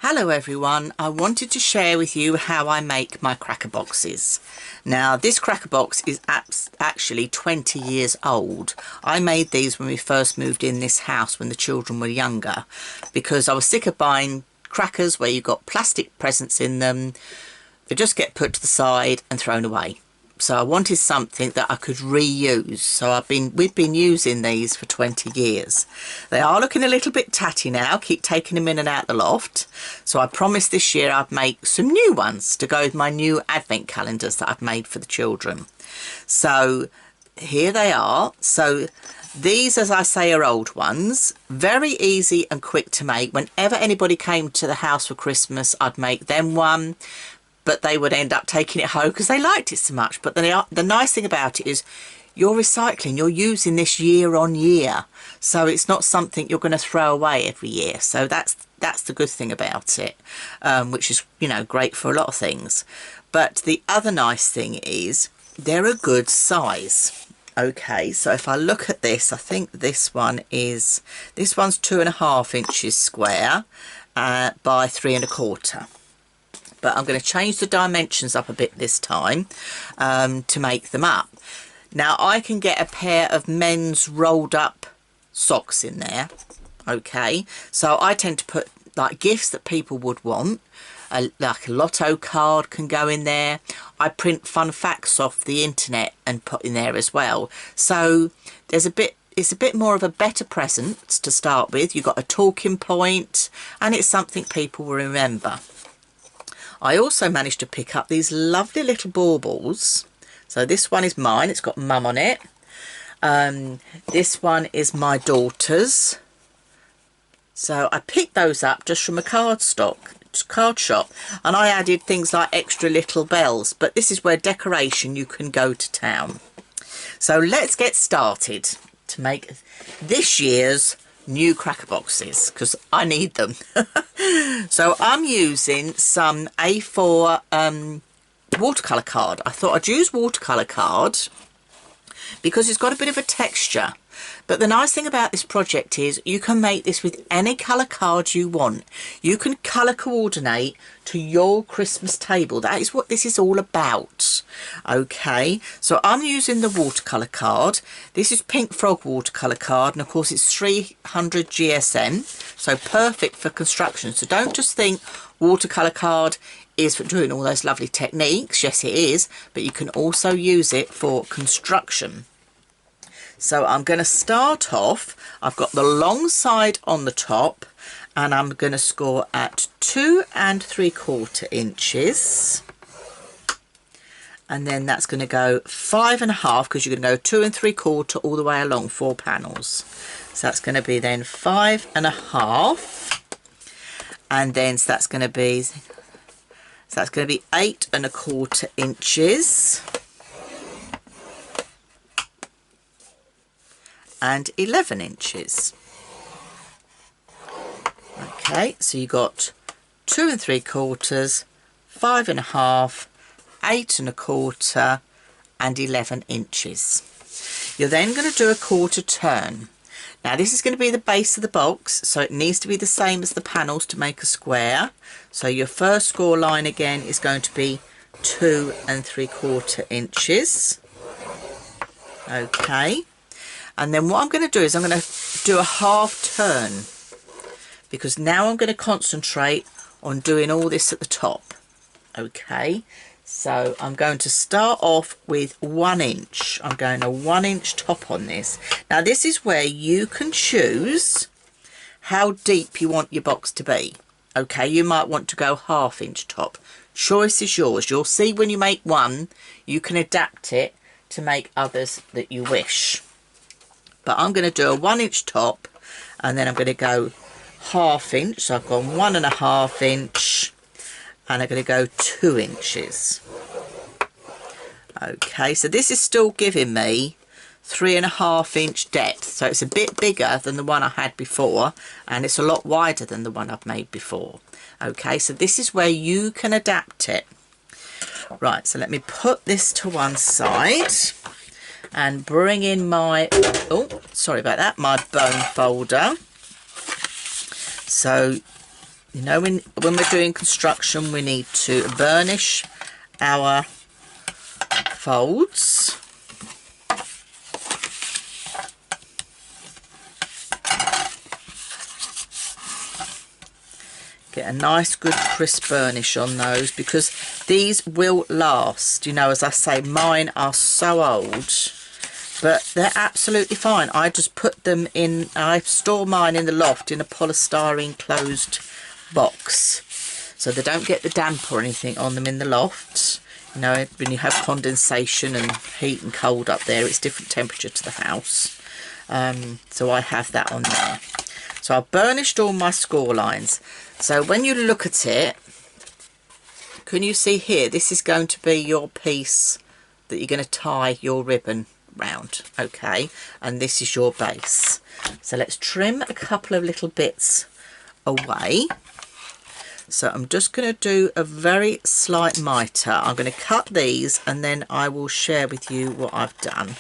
Hello everyone, I wanted to share with you how I make my cracker boxes. Now this cracker box is actually 20 years old. I made these when we first moved in this house when the children were younger, because I was sick of buying crackers where you've got plastic presents in them. They just get put to the side and thrown away. So I wanted something that I could reuse. So we've been using these for 20 years. They are looking a little bit tatty now. Keep taking them in and out the loft. So I promised this year I'd make some new ones to go with my new advent calendars that I've made for the children. So here they are. So these, as I say, are old ones. Very easy and quick to make. Whenever anybody came to the house for Christmas, I'd make them one. But they would end up taking it home because they liked it so much. But the nice thing about it is you're recycling. You're using this year on year. So it's not something you're going to throw away every year. So that's the good thing about it, which is, you know, great for a lot of things. But the other nice thing is they're a good size. Okay, so if I look at this, I think this one's 2.5 inches square by 3.25. But I'm going to change the dimensions up a bit this time to make them up. Now I can get a pair of men's rolled up socks in there. Okay, so I tend to put like gifts that people would want. Like a lotto card can go in there. I print fun facts off the internet and put in there as well. So it's a bit more of a better present to start with. You've got a talking point and it's something people will remember. I also managed to pick up these lovely little baubles. So this one is mine, it's got mum on it. This one is my daughter's. So I picked those up just from a card shop, and I added things like extra little bells, but this is where decoration you can go to town. So let's get started to make this year's new cracker boxes because I need them. So I'm using some A4 watercolour card. I thought I'd use watercolour card because it's got a bit of a texture. But the nice thing about this project is you can make this with any colour card you want. You can colour coordinate to your Christmas table. That is what this is all about. Okay, so I'm using the watercolour card. This is Pink Frog watercolour card, and of course it's 300 GSM, so perfect for construction. So don't just think watercolour card is for doing all those lovely techniques. Yes, it is, but you can also use it for construction. So I'm going to start off, I've got the long side on the top, and I'm going to score at 2 3/4 inches. And then that's going to go 5.5, because you're going to go 2 3/4 all the way along 4 panels. So that's going to be then 5.5. And then so that's going to be 8.25 inches. And 11 inches. Okay, so you got 2 3/4, 5.5, 8.25 and 11 inches. You're then going to do a quarter turn. Now this is going to be the base of the box, so it needs to be the same as the panels to make a square. So your first score line again is going to be 2 3/4 inches. Okay. And then what I'm going to do is I'm going to do a half turn, because now I'm going to concentrate on doing all this at the top. Okay, so I'm going to start off with 1 inch. I'm going a 1 inch top on this. Now this is where you can choose how deep you want your box to be. Okay, you might want to go 1/2 inch top. Choice is yours. You'll see when you make one, you can adapt it to make others that you wish. But I'm going to do a 1 inch top, and then I'm going to go 1/2 inch. So I've gone 1.5 inch, and I'm going to go 2 inches. Okay, so this is still giving me 3.5 inch depth. So it's a bit bigger than the one I had before, and it's a lot wider than the one I've made before. Okay, so this is where you can adapt it. Right, so let me put this to one side and bring in my, oh, sorry about that, my bone folder. So You know, when we're doing construction, we need to burnish our folds. Get a nice good crisp burnish on those, because these will last. You know, as I say, mine are so old, but they're absolutely fine. I just put them in, I store mine in the loft in a polystyrene closed box, so they don't get the damp or anything on them in the loft. You know, when you have condensation and heat and cold up there, it's different temperature to the house. So I have that on there. So I've burnished all my score lines. So when you look at it, can you see here, this is going to be your piece that you're going to tie your ribbon round, okay? And this is your base. So let's trim a couple of little bits away. So I'm just going to do a very slight mitre. I'm going to cut these and then I will share with you what I've done.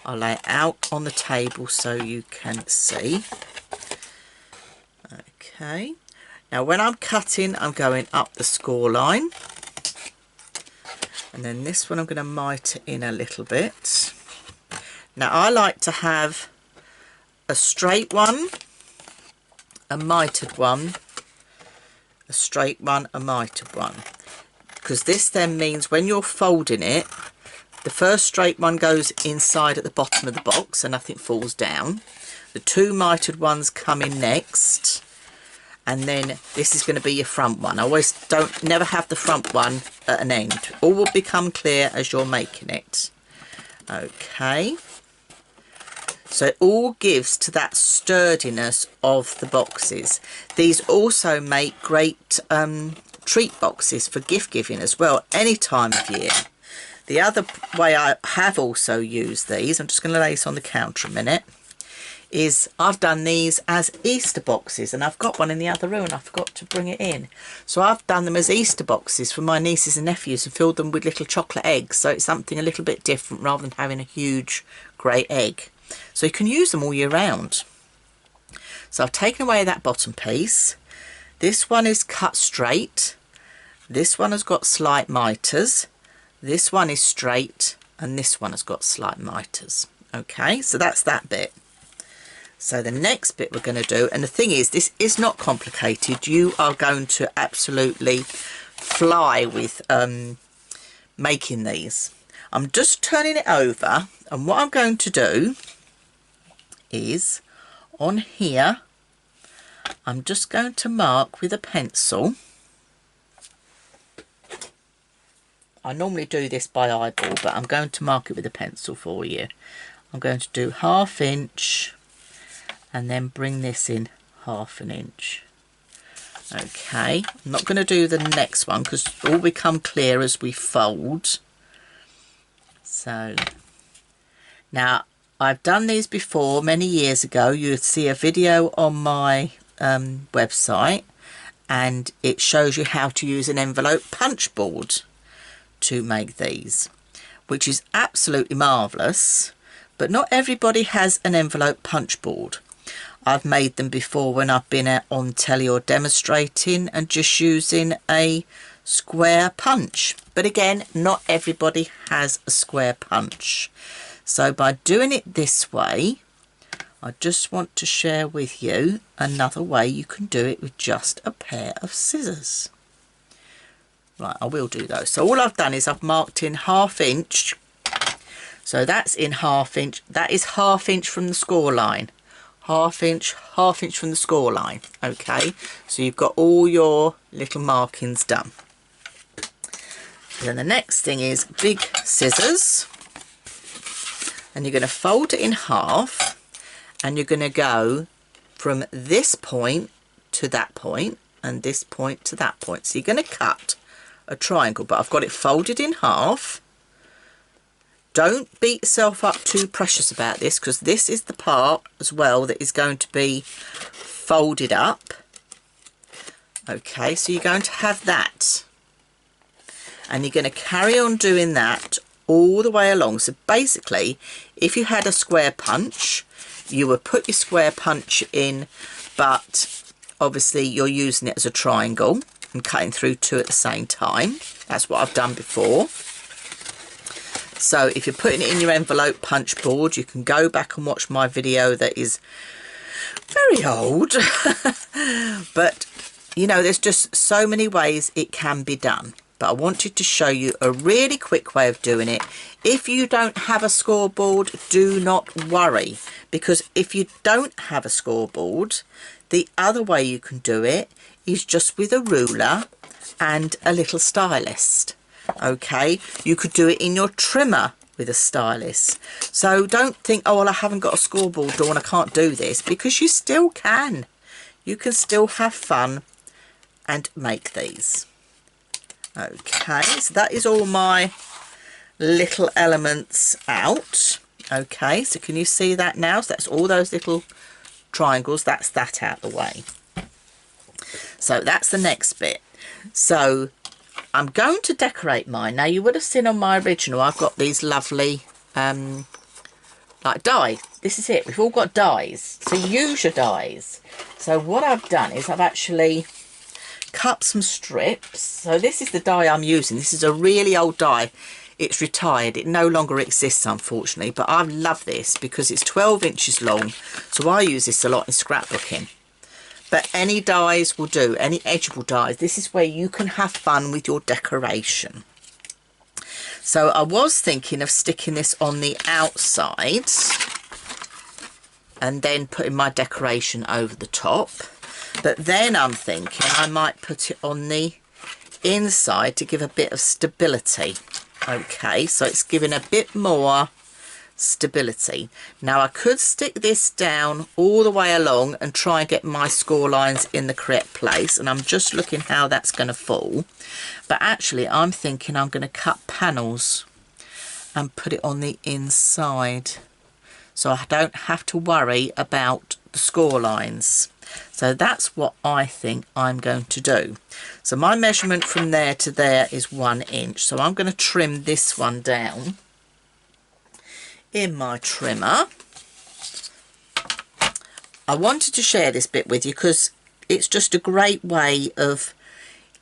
I'll lay it out on the table so you can see. Okay. Now when I'm cutting, I'm going up the score line. And then this one I'm going to mitre in a little bit. Now I like to have a straight one, a mitred one, a straight one, a mitred one. Because this then means when you're folding it, the first straight one goes inside at the bottom of the box and nothing falls down. The two mitred ones come in next. And then this is going to be your front one. I always never have the front one at an end. All will become clear as you're making it. Okay. So it all gives to that sturdiness of the boxes. These also make great treat boxes for gift giving as well, any time of year. The other way I have also used these, I'm just going to lay this on the counter a minute, is I've done these as Easter boxes, and I've got one in the other room and I forgot to bring it in. So I've done them as Easter boxes for my nieces and nephews and filled them with little chocolate eggs, so it's something a little bit different rather than having a huge grey egg. So you can use them all year round. So I've taken away that bottom piece. This one is cut straight. This one has got slight mitres. This one is straight, and this one has got slight mitres. Okay, so that's that bit. So the next bit we're going to do, and the thing is, this is not complicated. You are going to absolutely fly with making these. I'm just turning it over, and what I'm going to do is on here, I'm just going to mark with a pencil. I normally do this by eyeball, but I'm going to mark it with a pencil for you. I'm going to do 1/2 inch and then bring this in 1/2 inch. Okay, I'm not going to do the next one because it will become clear as we fold. So now I've done these before many years ago. You'd see a video on my website, and it shows you how to use an envelope punch board to make these, which is absolutely marvellous, but not everybody has an envelope punch board. I've made them before when I've been on telly or demonstrating and just using a square punch, but again, not everybody has a square punch. So by doing it this way, I just want to share with you another way you can do it with just a pair of scissors. Right, I will do those. So all I've done is I've marked in 1/2 inch. So that's in 1/2 inch. That is 1/2 inch from the score line. 1/2 inch, 1/2 inch from the score line. Okay, so you've got all your little markings done. Then the next thing is big scissors. And you're going to fold it in half. And you're going to go from this point to that point. And this point to that point. So you're going to cut a triangle, but I've got it folded in half. Don't beat yourself up too precious about this, because this is the part as well that is going to be folded up. Okay, so you're going to have that, and you're going to carry on doing that all the way along. So basically, if you had a square punch, you would put your square punch in, but obviously you're using it as a triangle and cutting through two at the same time. That's what I've done before. So if you're putting it in your envelope punch board, you can go back and watch my video that is very old. But you know, there's just so many ways it can be done. But I wanted to show you a really quick way of doing it. If you don't have a scoreboard, do not worry, because if you don't have a scoreboard, the other way you can do it is just with a ruler and a little stylus. Okay, you could do it in your trimmer with a stylus. So don't think, oh well, I haven't got a scoreboard, Dawn, I can't do this, because you still can. You can still have fun and make these. Okay, so that is all my little elements out. Okay, so can you see that now? So that's all those little triangles, that's that out of the way. So that's the next bit. So I'm going to decorate mine. Now you would have seen on my original, I've got these lovely like dies. This is it, we've all got dies, so use your dies. So what I've done is I've actually cut some strips. So this is the die I'm using. This is a really old die. It's retired, it no longer exists unfortunately, but I love this because it's 12 inches long, so I use this a lot in scrapbooking. But any dies will do, any edgeable dies. This is where you can have fun with your decoration. So I was thinking of sticking this on the outside and then putting my decoration over the top. But then I'm thinking I might put it on the inside to give a bit of stability. Okay, so it's giving a bit more stability. Now I could stick this down all the way along and try and get my score lines in the correct place, and I'm just looking how that's going to fall. But actually I'm thinking I'm going to cut panels and put it on the inside, so I don't have to worry about the score lines. So that's what I think I'm going to do. So my measurement from there to there is 1 inch. So I'm going to trim this one down in my trimmer. I wanted to share this bit with you because it's just a great way of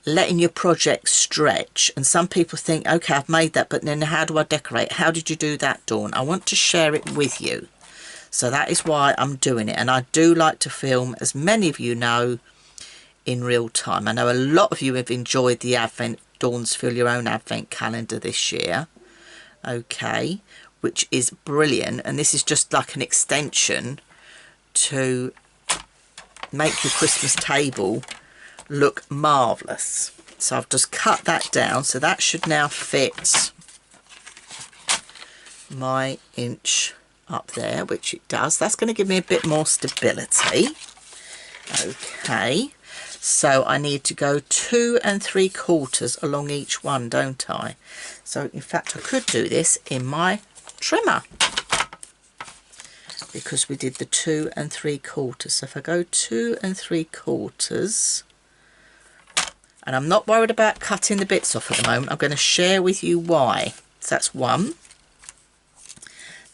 letting your project stretch. And some people think, okay, I've made that, but then how do I decorate? How did you do that, Dawn? I want to share it with you. So that is why I'm doing it. And I do like to film, as many of you know, in real time. I know a lot of you have enjoyed the Advent, Dawn's Fill Your Own Advent calendar this year. Okay, which is brilliant. And this is just like an extension to make your Christmas table look marvellous. So I've just cut that down. So that should now fit my inch up there, which it does. That's going to give me a bit more stability. Okay, so I need to go 2 3/4 along each one, don't I? So in fact I could do this in my trimmer because we did the 2 3/4. So if I go 2 3/4, and I'm not worried about cutting the bits off at the moment, I'm going to share with you why. So that's one.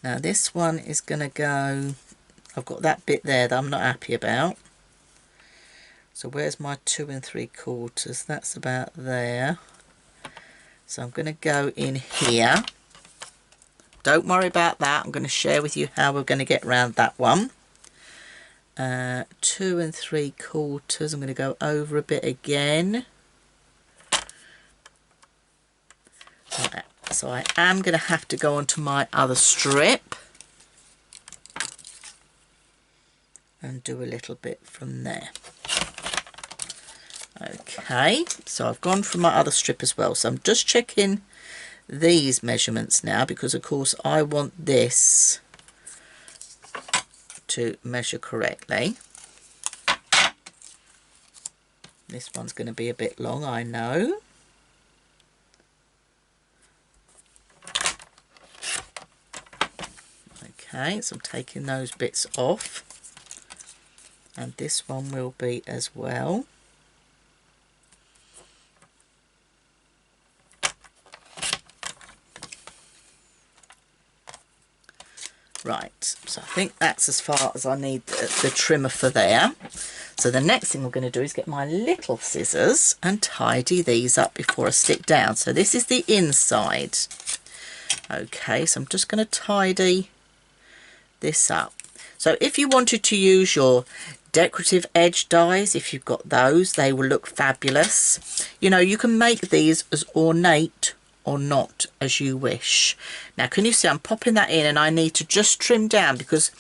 Now this one is going to go, I've got that bit there that I'm not happy about. So where's my 2 3/4? That's about there. So I'm going to go in here. Don't worry about that. I'm going to share with you how we're going to get around that one. 2 3/4. I'm going to go over a bit again. Like, so I am going to have to go onto my other strip and do a little bit from there. Okay, so I've gone from my other strip as well. So I'm just checking these measurements now because of course I want this to measure correctly. This one's going to be a bit long, I know. Okay, so I'm taking those bits off, and this one will be as well. Right, so I think that's as far as I need the trimmer for there. So the next thing we're going to do is get my little scissors and tidy these up before I stick down. So this is the inside. Okay, so I'm just going to tidy this up. So if you wanted to use your decorative edge dies, if you've got those, they will look fabulous. You know, you can make these as ornate or not as you wish. Now can you see I'm popping that in, and I need to just trim down because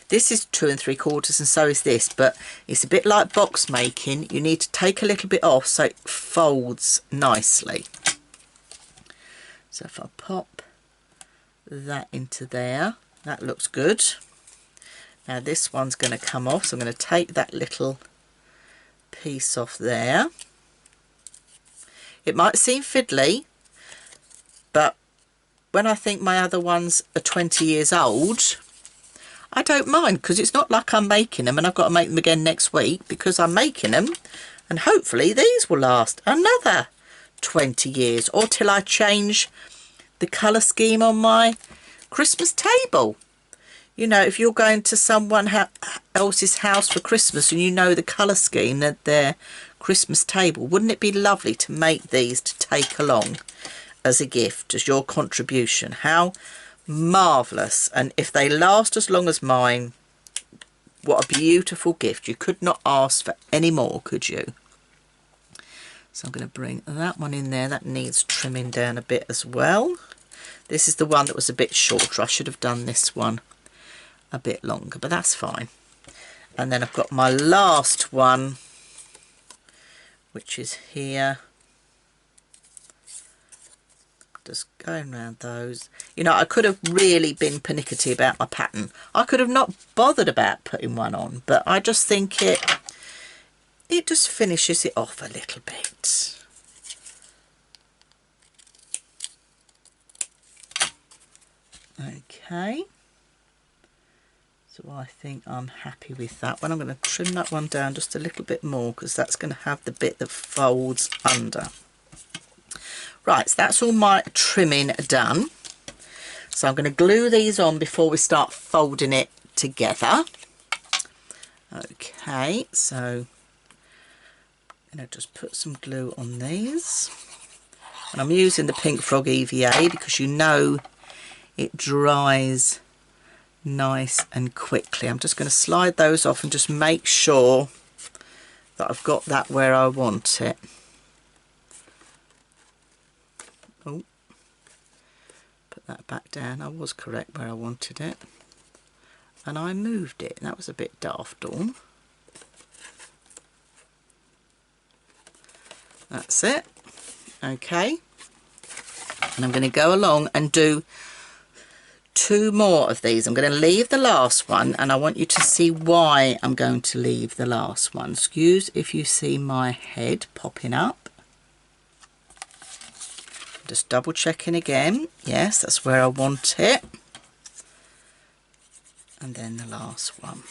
this is 2 3/4 and so is this, but it's a bit like box making. You need to take a little bit off so it folds nicely. So if I pop that into there, that looks good. Now this one's going to come off, so I'm going to take that little piece off there. It might seem fiddly, but when I think my other ones are 20 years old, I don't mind, because it's not like I'm making them and I've got to make them again next week, because I'm making them and hopefully these will last another 20 years or till I change the colour scheme on my Christmas table. You know, if you're going to someone else's house for Christmas and you know the colour scheme at their Christmas table, wouldn't it be lovely to make these to take along as a gift, as your contribution? How marvellous. And if they last as long as mine, what a beautiful gift. You could not ask for any more, could you? So I'm going to bring that one in there. That needs trimming down a bit as well. This is the one that was a bit shorter. I should have done this one a bit longer, but that's fine. And then I've got my last one, which is here. Just going around those. You know, I could have really been pernickety about my pattern. I could have not bothered about putting one on, but I just think it just finishes it off a little bit. Okay. So I think I'm happy with that one. I'm going to trim that one down just a little bit more, because that's going to have the bit that folds under. Right, so that's all my trimming done. So I'm going to glue these on before we start folding it together. Okay, so I'm going to just put some glue on these. And I'm using the Pink Frog EVA because you know it dries nice and quickly. I'm just going to slide those off and just make sure that I've got that where I want it. Oh, put that back down. I was correct where I wanted it, and I moved it. That was a bit daft, Dawn. That's it. Okay, and I'm going to go along and do 2 more of these. I'm going to leave the last one, and I want you to see why I'm going to leave the last one. Excuse if you see my head popping up. Just double checking again. Yes, that's where I want it. And then the last one.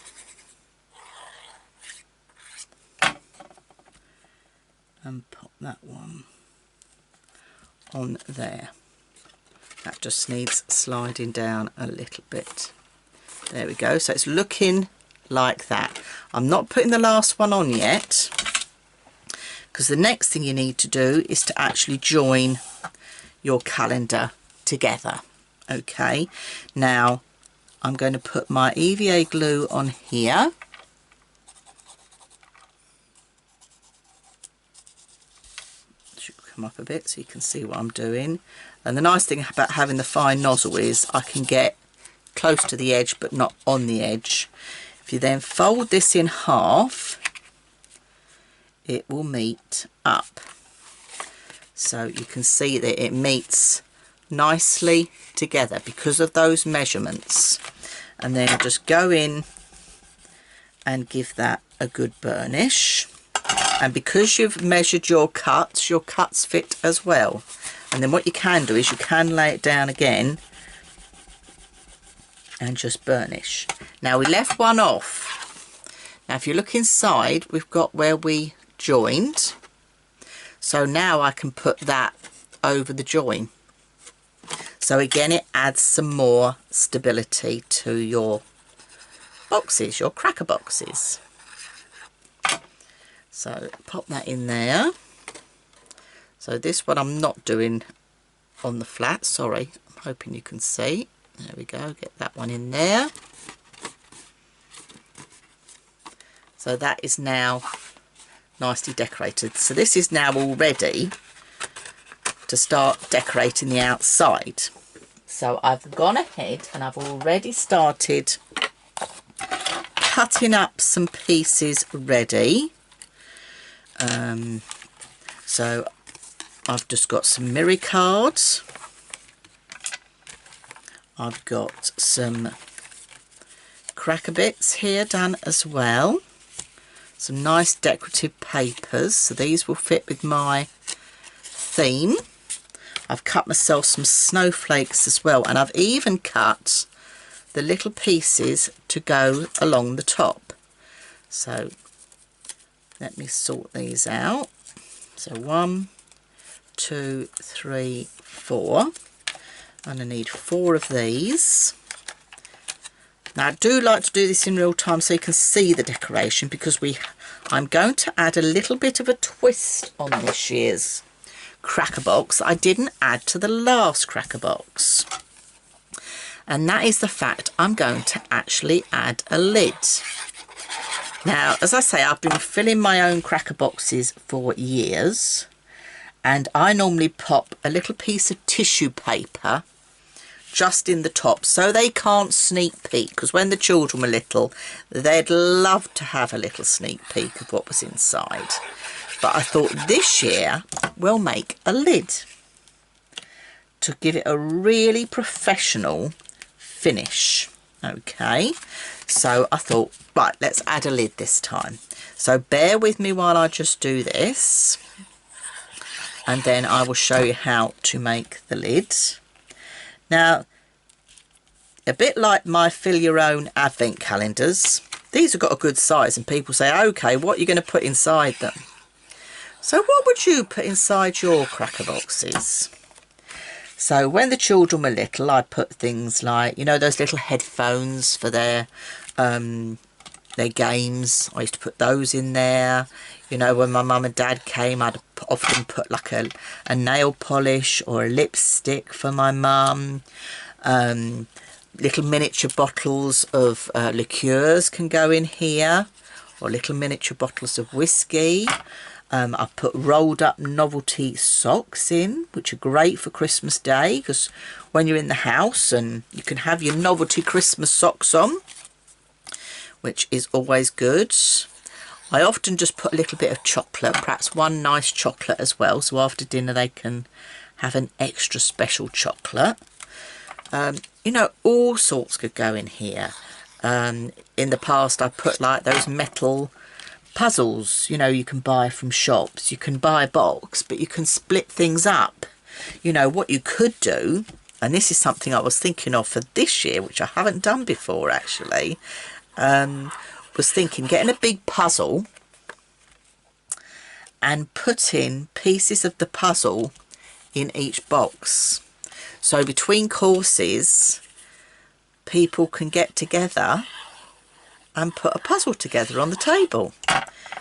And pop that one on there. That just needs sliding down a little bit. There we go. So it's looking like that. I'm not putting the last one on yet, because the next thing you need to do is to actually join your calendar together. Okay, now I'm going to put my EVA glue on here. It should come up a bit so you can see what I'm doing. And the nice thing about having the fine nozzle is I can get close to the edge but not on the edge. If you then fold this in half, it will meet up. So you can see that it meets nicely together because of those measurements. And then just go in and give that a good burnish. And because you've measured your cuts fit as well. And then what you can do is you can lay it down again and just burnish. Now we left one off. Now if you look inside, we've got where we joined. So now I can put that over the join. So again, it adds some more stability to your boxes, your cracker boxes. So pop that in there. So this one I'm not doing on the flat, sorry, I'm hoping you can see. There we go, get that one in there. So that is now nicely decorated. So this is now all ready to start decorating the outside. So I've gone ahead and I've already started cutting up some pieces ready. So I've just got some mirror cards. I've got some cracker bits here done as well. Some nice decorative papers. So these will fit with my theme. I've cut myself some snowflakes as well, and I've even cut the little pieces to go along the top. So let me sort these out. So 1, 2, 3, 4, and I need 4 of these. Now I do like to do this in real time so you can see the decoration, because I'm going to add a little bit of a twist on this year's cracker box I didn't add to the last cracker box, and that is the fact I'm going to actually add a lid. Now, as I say, I've been filling my own cracker boxes for years, and I normally pop a little piece of tissue paper just in the top so they can't sneak peek, because when the children were little they'd love to have a little sneak peek of what was inside. But I thought this year we'll make a lid to give it a really professional finish. Okay, so I thought, right, let's add a lid this time. So bear with me while I just do this, and then I will show you how to make the lid. Now, a bit like my fill your own advent calendars, these have got a good size, and people say, okay, what are you going to put inside them? So what would you put inside your cracker boxes? So when the children were little, I put things like, you know, those little headphones for their games. I used to put those in there. You know, when my mum and dad came, I'd often put like a nail polish or a lipstick for my mum. Little miniature bottles of liqueurs can go in here, or little miniature bottles of whiskey. I put rolled up novelty socks in, which are great for Christmas Day, because when you're in the house and you can have your novelty Christmas socks on, which is always good. I often just put a little bit of chocolate, perhaps one nice chocolate as well, so after dinner they can have an extra special chocolate. You know, all sorts could go in here. In the past I put like those metal puzzles, you know, you can buy from shops. You can buy a box, but you can split things up. You know, what you could do, and this is something I was thinking of for this year, which I haven't done before actually, was thinking getting a big puzzle and putting pieces of the puzzle in each box. So between courses, people can get together and put a puzzle together on the table.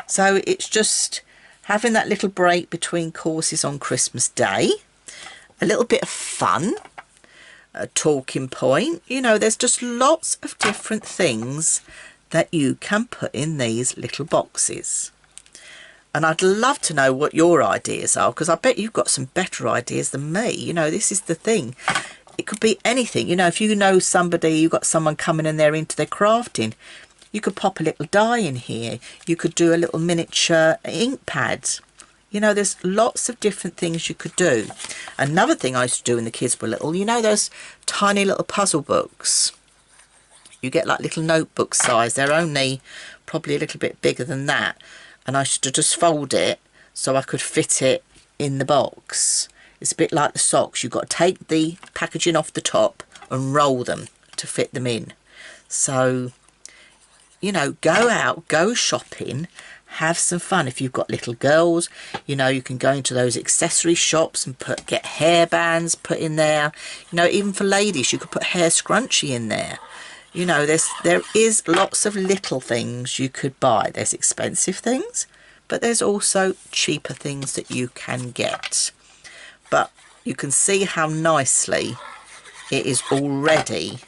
So it's just having that little break between courses on Christmas Day, a little bit of fun, a talking point. You know, there's just lots of different things that you can put in these little boxes. And I'd love to know what your ideas are, because I bet you've got some better ideas than me. You know, this is the thing. It could be anything. You know, if you know somebody, you've got someone coming in there into their crafting, you could pop a little die in here. You could do a little miniature ink pad. You know, there's lots of different things you could do. Another thing I used to do when the kids were little, you know those tiny little puzzle books? You get like little notebook size. They're only probably a little bit bigger than that. And I used to just fold it so I could fit it in the box. It's a bit like the socks. You've got to take the packaging off the top and roll them to fit them in. So, you know, go out, go shopping, have some fun. If you've got little girls, you know, you can go into those accessory shops and get hair bands put in there. You know, even for ladies, you could put hair scrunchie in there. You know, there is lots of little things you could buy. There's expensive things, but there's also cheaper things that you can get. But you can see how nicely it is already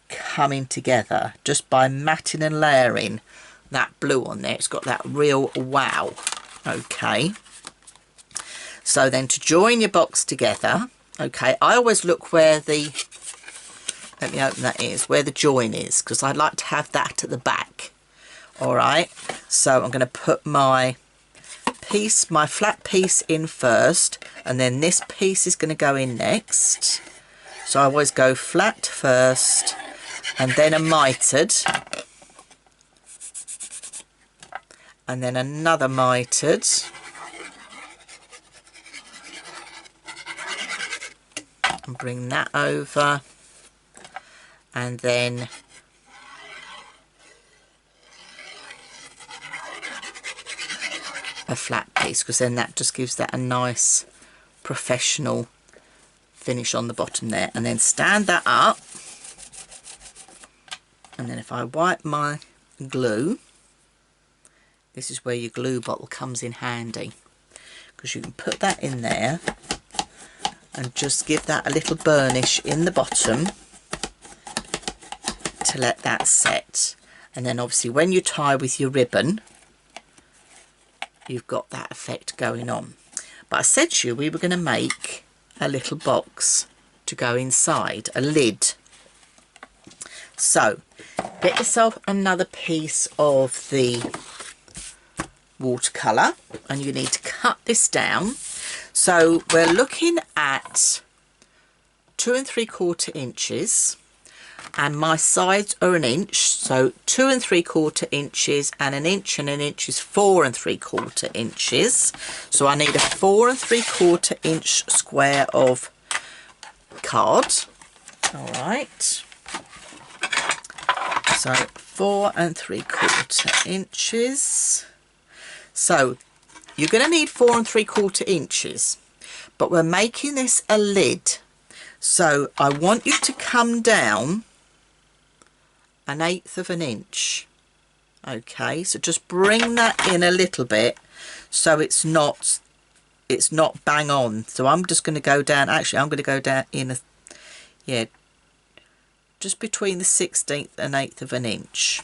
coming together just by matting and layering that blue on there. It's got that real wow. Okay, so then to join your box together, okay, I always look where the, let me open that, is where the join is, because I'd like to have that at the back. All right, so I'm going to put my piece, my flat piece, in first, and then this piece is going to go in next. So I always go flat first and then a mitered, and then another mitered, and bring that over, and then a flat piece, because then that just gives that a nice professional finish on the bottom there. And then stand that up, and then if I wipe my glue, this is where your glue bottle comes in handy, because you can put that in there and just give that a little burnish in the bottom to let that set. And then obviously when you tie with your ribbon, you've got that effect going on. But I said to you we were going to make a little box to go inside, a lid. So get yourself another piece of the watercolour, and you need to cut this down. So we're looking at 2 3/4 inches, and my sides are 1 inch, so 2 3/4 inches, and 1 inch and 1 inch is 4 3/4 inches. So I need a 4 3/4 inch square of card. All right, so 4 3/4 inches. So you're going to need 4 3/4 inches, but we're making this a lid, so I want you to come down 1/8 of an inch. Okay, so just bring that in a little bit so it's not bang on. So I'm just going to go down, actually I'm going to go down in just between the 1/16 and 1/8 of an inch.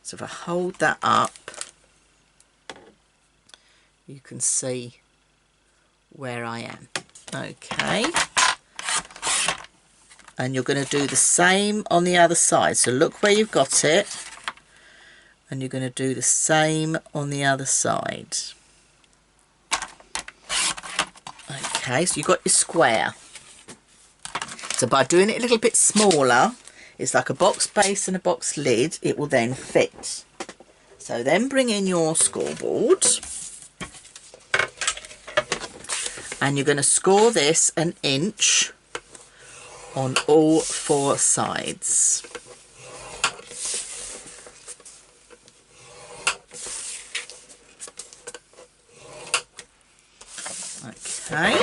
So if I hold that up, you can see where I am. Okay, and you're going to do the same on the other side. So look where you've got it, and you're going to do the same on the other side. Okay, so you've got your square. So by doing it a little bit smaller, it's like a box base and a box lid, it will then fit. So then bring in your scoreboard, and you're going to score this 1 inch on all 4 sides. Okay,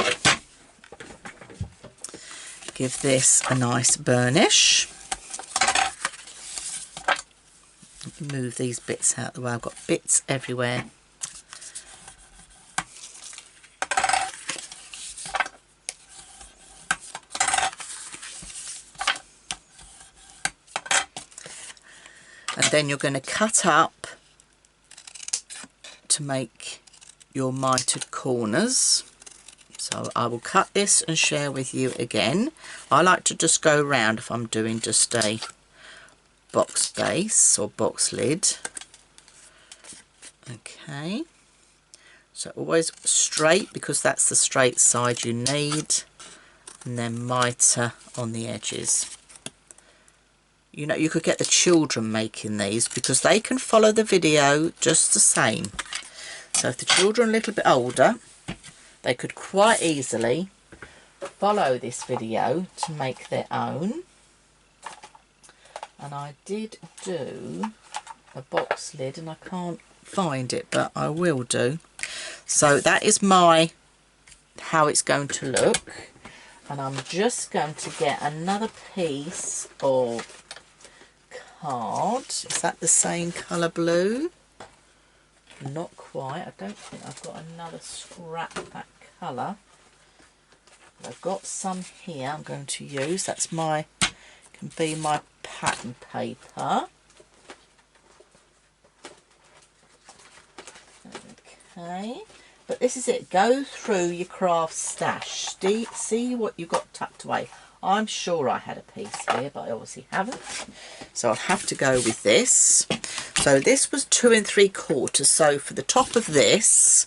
give this a nice burnish. Move these bits out of the way, I've got bits everywhere. And then you're going to cut up to make your mitered corners. So I will cut this and share with you again. I like to just go round if I'm doing just a box base or box lid. Okay, so always straight, because that's the straight side you need, and then miter on the edges. You know, you could get the children making these, because they can follow the video just the same. So if the children are a little bit older, they could quite easily follow this video to make their own. And I did do a box lid, and I can't find it, but I will do. So that is my how it's going to look, and I'm just going to get another piece of card. Is that the same colour blue? Not quite. I don't think I've got another scrap of that colour. I've got some here I'm going to use. That's my, can be my pattern paper. Okay, but this is it. Go through your craft stash. See what you've got tucked away. I'm sure I had a piece here, but I obviously haven't. So I'll have to go with this. So this was 2 3/4. So for the top of this,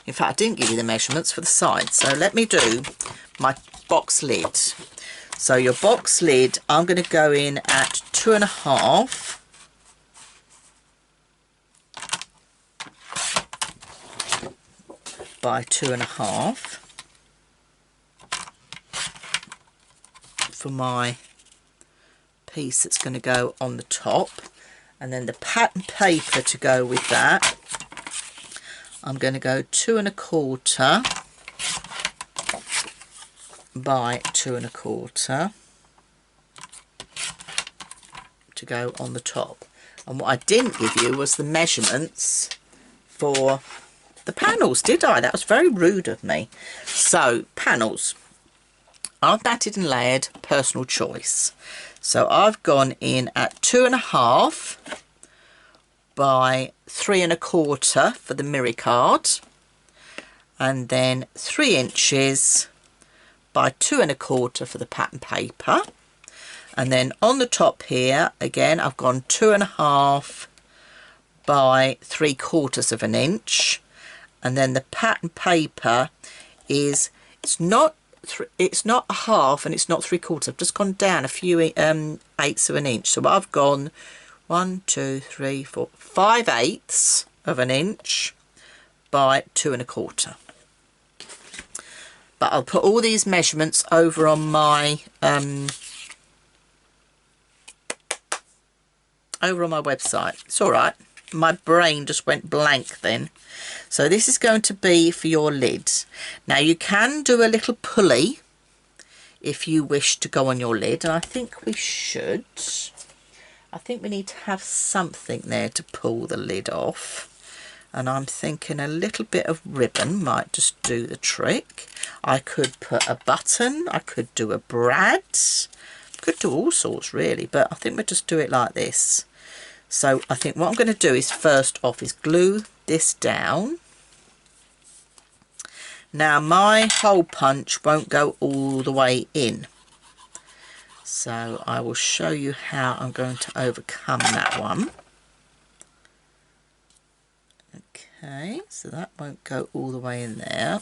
in fact, I didn't give you the measurements for the sides. So let me do my box lid. So your box lid, I'm going to go in at 2.5. By 2.5 for my piece that's going to go on the top, and then the pattern paper to go with that, I'm going to go 2 1/4 by 2 1/4 to go on the top. And what I didn't give you was the measurements for the panels, did I? That was very rude of me. So panels are batted and layered, personal choice. So I've gone in at 2.5 by 3 1/4 for the mirror card, and then 3 inches by 2 1/4 for the pattern paper. And then on the top here again I've gone 2.5 by 3/4 of an inch. And then the pattern paper is, it's not a half and it's not 3/4. I've just gone down a few eighths of an inch. So I've gone 1 2 3 4 5/8 of an inch by 2 1/4. But I'll put all these measurements over on my website. It's all right. My brain just went blank then. So this is going to be for your lid. Now you can do a little pulley if you wish to go on your lid, and I think we should. I think we need to have something there to pull the lid off, and I'm thinking a little bit of ribbon might just do the trick. I could put a button, I could do a brad, could do all sorts really, but I think we'll just do it like this. So I think what I'm going to do is first off is glue this down. Now my hole punch won't go all the way in, so I will show you how I'm going to overcome that one. Okay, so that won't go all the way in there.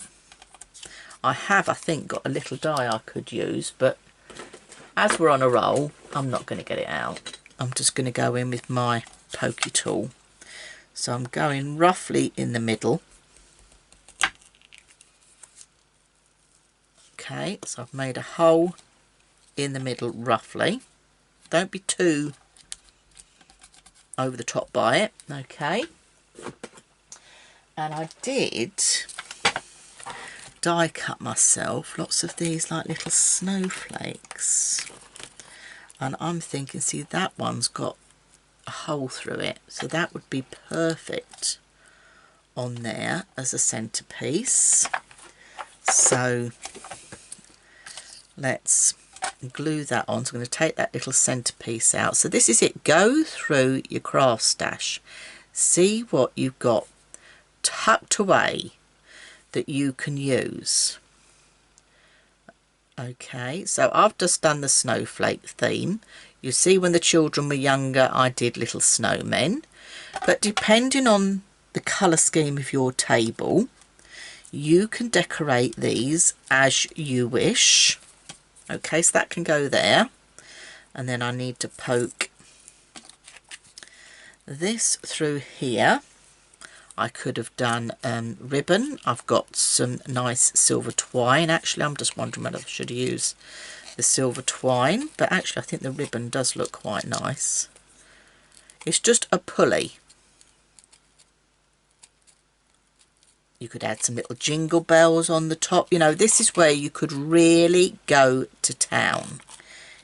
I think got a little die I could use, but as we're on a roll I'm not going to get it out. I'm just going to go in with my pokey tool. So I'm going roughly in the middle. Okay, so I've made a hole in the middle roughly. Don't be too over the top by it. Okay. And I did die cut myself lots of these like little snowflakes. And I'm thinking, see, that one's got a hole through it, so that would be perfect on there as a centerpiece. So let's glue that on. So I'm going to take that little centerpiece out. So this is it. Go through your craft stash, see what you've got tucked away that you can use. Okay, so I've just done the snowflake theme. You see, when the children were younger I did little snowmen, but depending on the colour scheme of your table you can decorate these as you wish. Okay, so that can go there, and then I need to poke this through here. I could have done ribbon. I've got some nice silver twine. Actually, I'm just wondering whether I should use the silver twine, but actually I think the ribbon does look quite nice. It's just a pulley. You could add some little jingle bells on the top. You know, this is where you could really go to town.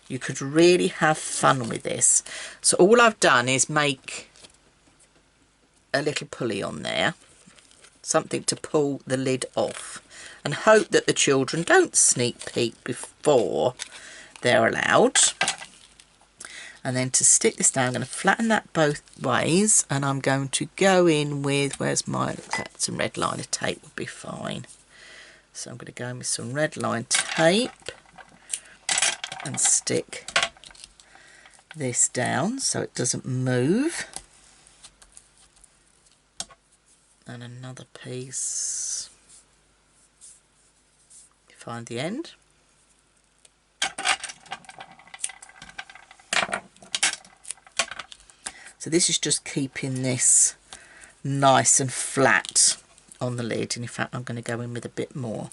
You could really have fun with this. So all I've done is make a little pulley on there, something to pull the lid off, and hope that the children don't sneak peek before they're allowed. And then to stick this down, I'm going to flatten that both ways, and I'm going to go in with, where's my, some red liner tape would be fine. So I'm going to go in with some red line tape and stick this down so it doesn't move. And another piece, find the end. So this is just keeping this nice and flat on the lid. And in fact, I'm going to go in with a bit more,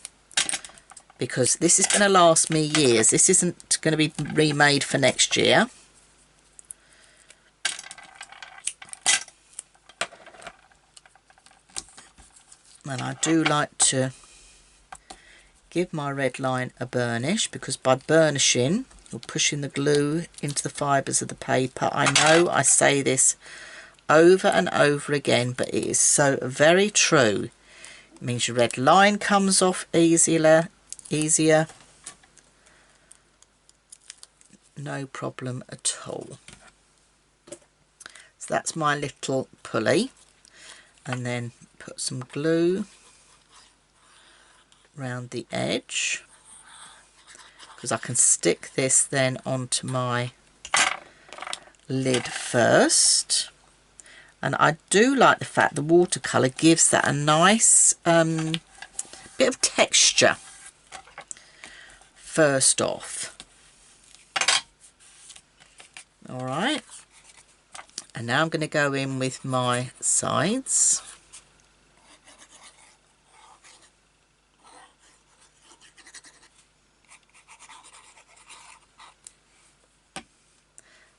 because this is going to last me years. This isn't going to be remade for next year. And I do like to give my red line a burnish, because by burnishing or pushing the glue into the fibres of the paper, I know I say this over and over again, but it is so very true. It means your red line comes off easier. No problem at all. So that's my little pulley, and then put some glue around the edge, because I can stick this then onto my lid first. And I do like the fact the watercolour gives that a nice bit of texture first off. Alright, and now I'm going to go in with my sides.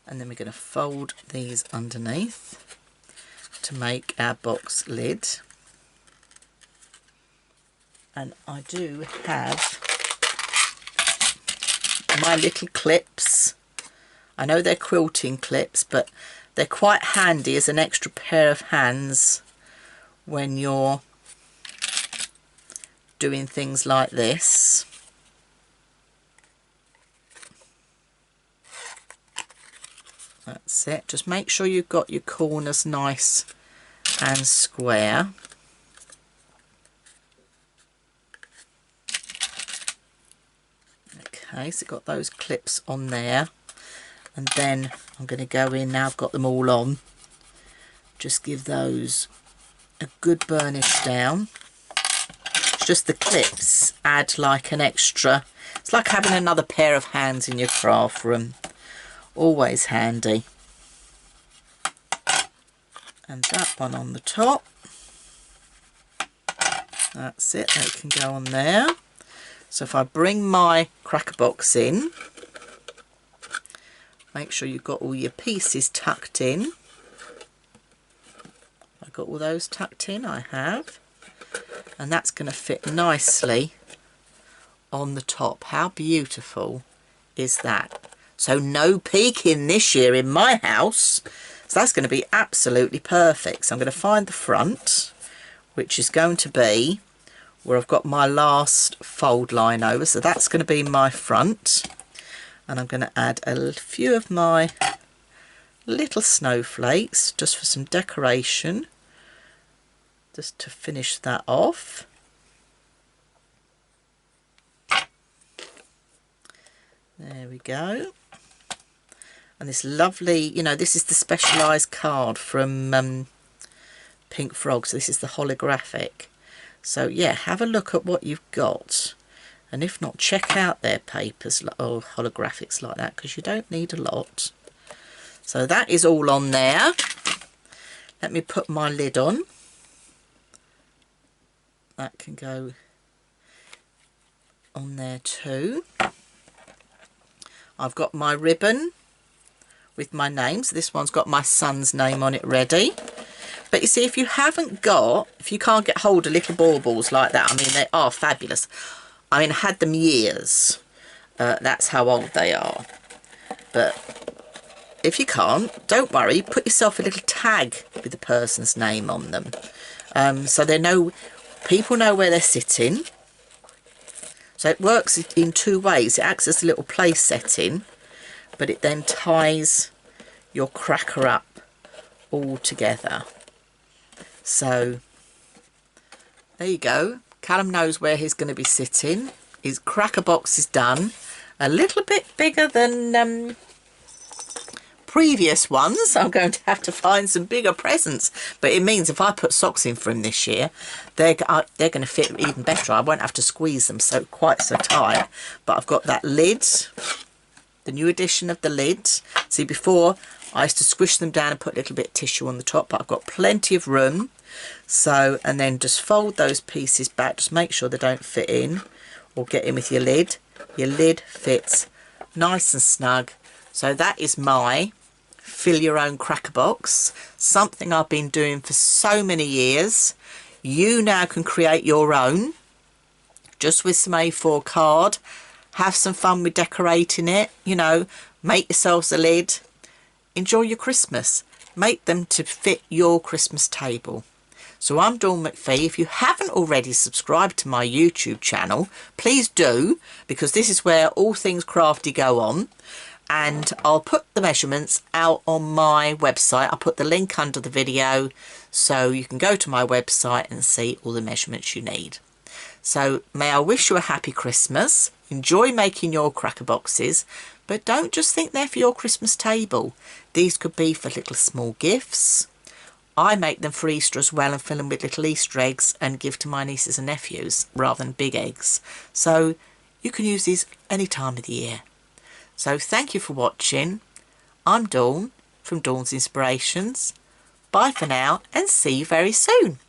And then we're going to fold these underneath to make our box lid. And I do have my little clips. I know they're quilting clips, but they're quite handy as an extra pair of hands when you're doing things like this. That's it. Just make sure you've got your corners nice and square. Okay, so got those clips on there, and then I'm going to go in now. I've got them all on. Just give those a good burnish down. It's just the clips add like an extra. It's like having another pair of hands in your craft room. Always handy. And that one on the top. That's it, that can go on there. So if I bring my cracker box in, make sure you've got all your pieces tucked in. I've got all those tucked in, I have. And that's going to fit nicely on the top. How beautiful is that? So no peeking this year in my house. So that's going to be absolutely perfect. So I'm going to find the front, which is going to be where I've got my last fold line over. So that's going to be my front. And I'm going to add a few of my little snowflakes just for some decoration, just to finish that off. There we go. And this lovely, you know, this is the specialised card from Pink Frog. So this is the holographic. So yeah, have a look at what you've got. And if not, check out their papers or holographics like that, because you don't need a lot. So that is all on there. Let me put my lid on. That can go on there too. I've got my ribbon with my name. So this one's got my son's name on it ready. But you see, if you can't get hold of little baubles like that, I mean, they are fabulous. I mean, I had them years. That's how old they are. But if you can't, don't worry. Put yourself a little tag with the person's name on them. So people know where they're sitting. So it works in two ways. It acts as a little place setting, but it then ties your cracker up all together. So there you go. Callum knows where he's going to be sitting. His cracker box is done. A little bit bigger than previous ones. I'm going to have to find some bigger presents, but it means if I put socks in for him this year, they're going to fit even better. I won't have to squeeze them quite so tight. But I've got that lid, the new edition of the lid. See, before I used to squish them down and put a little bit of tissue on the top, but I've got plenty of room. So, and then just fold those pieces back. Just make sure they don't fit in or get in with your lid. Your lid fits nice and snug. So that is my fill your own cracker box, something I've been doing for so many years. You now can create your own just with some A4 card. Have some fun with decorating it, you know, make yourselves a lid. Enjoy your Christmas. Make them to fit your Christmas table. So I'm Dawn McPhee. If you haven't already subscribed to my YouTube channel, please do, because this is where all things crafty go on. And I'll put the measurements out on my website. I'll put the link under the video so you can go to my website and see all the measurements you need. So may I wish you a happy Christmas. Enjoy making your cracker boxes, but don't just think they're for your Christmas table. These could be for little small gifts. I make them for Easter as well and fill them with little Easter eggs and give to my nieces and nephews rather than big eggs. So you can use these any time of the year. So thank you for watching. I'm Dawn from Dawn's Inspirations. Bye for now and see you very soon.